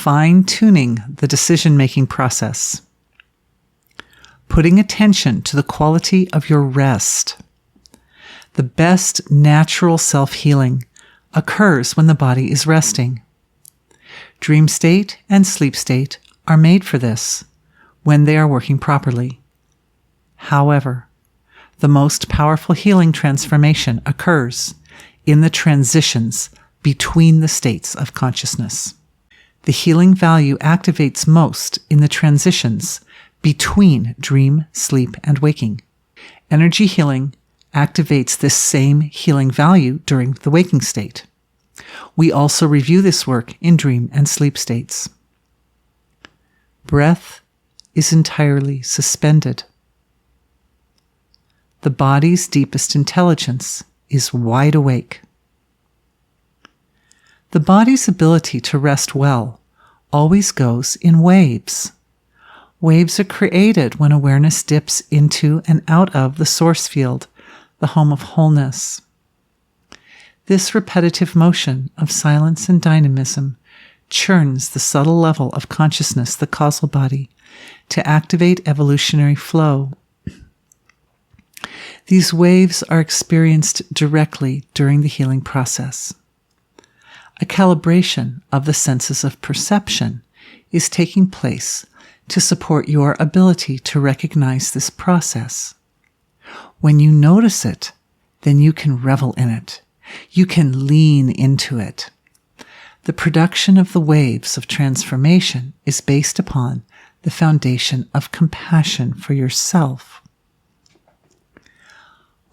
fine-tuning the decision-making process. Putting attention to the quality of your rest. The best natural self-healing occurs when the body is resting. Dream state and sleep state are made for this when they are working properly. However, the most powerful healing transformation occurs in the transitions between the states of consciousness. The healing value activates most in the transitions between dream, sleep, and waking. Energy healing activates this same healing value during the waking state. We also review this work in dream and sleep states. Breath is entirely suspended. The body's deepest intelligence is wide awake. The body's ability to rest well always goes in waves. Waves are created when awareness dips into and out of the source field, the home of wholeness. This repetitive motion of silence and dynamism churns the subtle level of consciousness, the causal body, to activate evolutionary flow. These waves are experienced directly during the healing process. A calibration of the senses of perception is taking place to support your ability to recognize this process. When you notice it, then you can revel in it. You can lean into it. The production of the waves of transformation is based upon the foundation of compassion for yourself.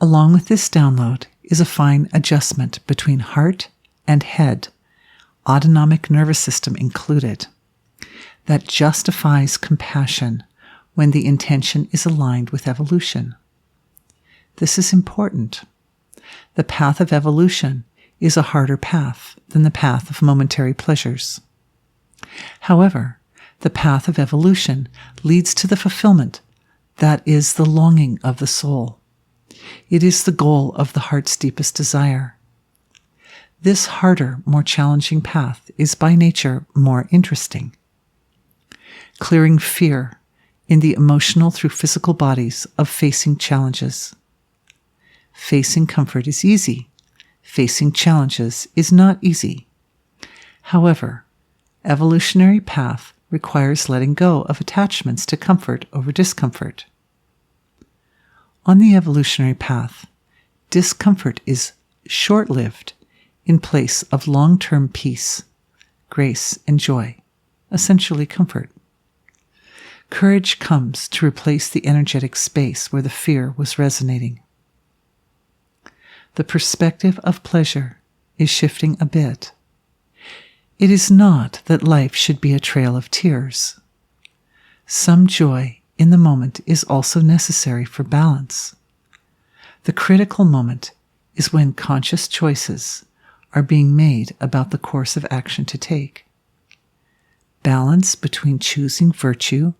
Along with this download is a fine adjustment between heart and head, autonomic nervous system included, that justifies compassion when the intention is aligned with evolution. This is important. The path of evolution is a harder path than the path of momentary pleasures. However, the path of evolution leads to the fulfillment that is the longing of the soul. It is the goal of the heart's deepest desire. This harder, more challenging path is by nature more interesting. Clearing fear in the emotional through physical bodies of facing challenges. Facing comfort is easy. Facing challenges is not easy. However, evolutionary path requires letting go of attachments to comfort over discomfort. On the evolutionary path, discomfort is short-lived in place of long-term peace, grace, and joy, essentially comfort. Courage comes to replace the energetic space where the fear was resonating. The perspective of pleasure is shifting a bit. It is not that life should be a trail of tears. Some joy in the moment is also necessary for balance. The critical moment is when conscious choices are being made about the course of action to take. Balance between choosing virtue,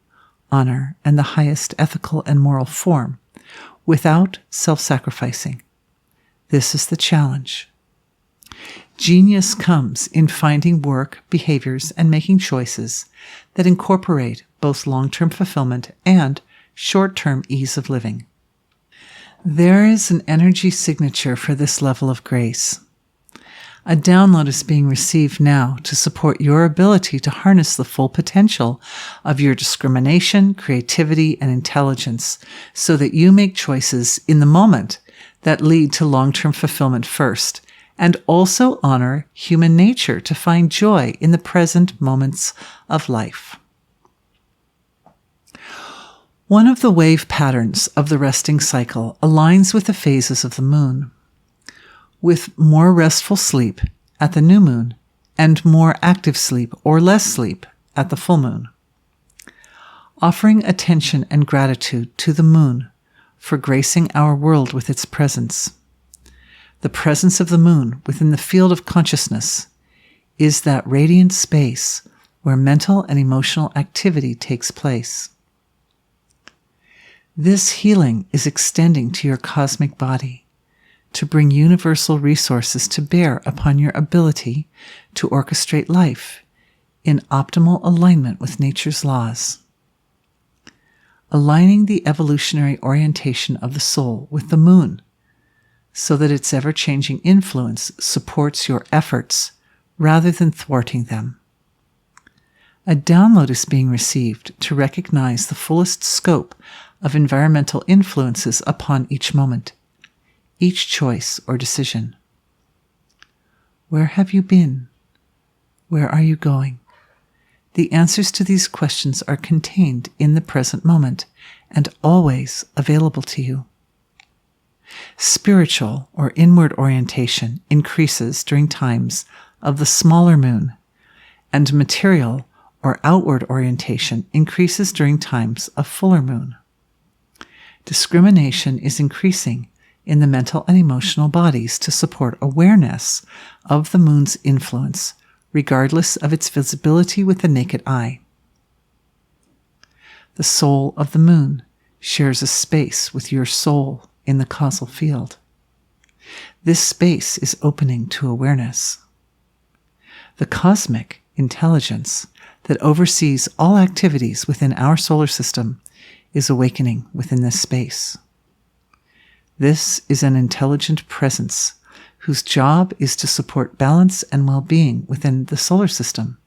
honor, and the highest ethical and moral form without self-sacrificing. This is the challenge. Genius comes in finding work, behaviors, and making choices that incorporate both long-term fulfillment and short-term ease of living. There is an energy signature for this level of grace. A download is being received now to support your ability to harness the full potential of your discrimination, creativity, and intelligence so that you make choices in the moment that lead to long-term fulfillment first, and also honor human nature to find joy in the present moments of life. One of the wave patterns of the resting cycle aligns with the phases of the moon, with more restful sleep at the new moon and more active sleep or less sleep at the full moon. Offering attention and gratitude to the moon for gracing our world with its presence. The presence of the moon within the field of consciousness is that radiant space where mental and emotional activity takes place. This healing is extending to your cosmic body to bring universal resources to bear upon your ability to orchestrate life in optimal alignment with nature's laws. Aligning the evolutionary orientation of the soul with the moon so that its ever-changing influence supports your efforts rather than thwarting them. A download is being received to recognize the fullest scope of environmental influences upon each moment, each choice or decision. Where have you been? Where are you going? The answers to these questions are contained in the present moment and always available to you. Spiritual or inward orientation increases during times of the smaller moon, and material or outward orientation increases during times of fuller moon. Discrimination is increasing in the mental and emotional bodies to support awareness of the moon's influence, regardless of its visibility with the naked eye. The soul of the moon shares a space with your soul in the causal field. This space is opening to awareness. The cosmic intelligence that oversees all activities within our solar system is awakening within this space. This is an intelligent presence whose job is to support balance and well-being within the solar system.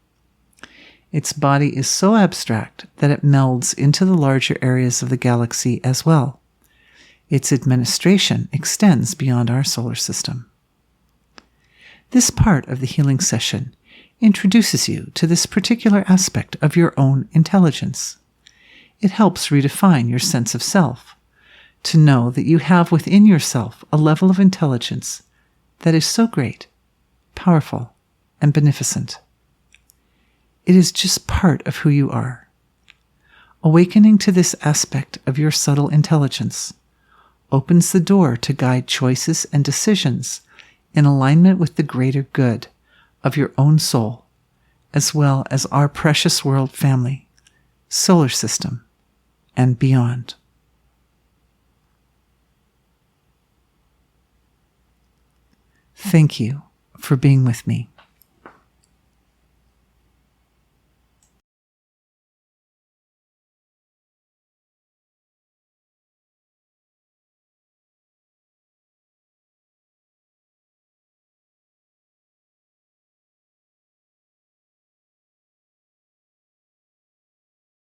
Its body is so abstract that it melds into the larger areas of the galaxy as well. Its administration extends beyond our solar system. This part of the healing session introduces you to this particular aspect of your own intelligence. It helps redefine your sense of self, to know that you have within yourself a level of intelligence that is so great, powerful, and beneficent. It is just part of who you are. Awakening to this aspect of your subtle intelligence opens the door to guide choices and decisions in alignment with the greater good of your own soul, as well as our precious world family, solar system, and beyond. Thank you for being with me.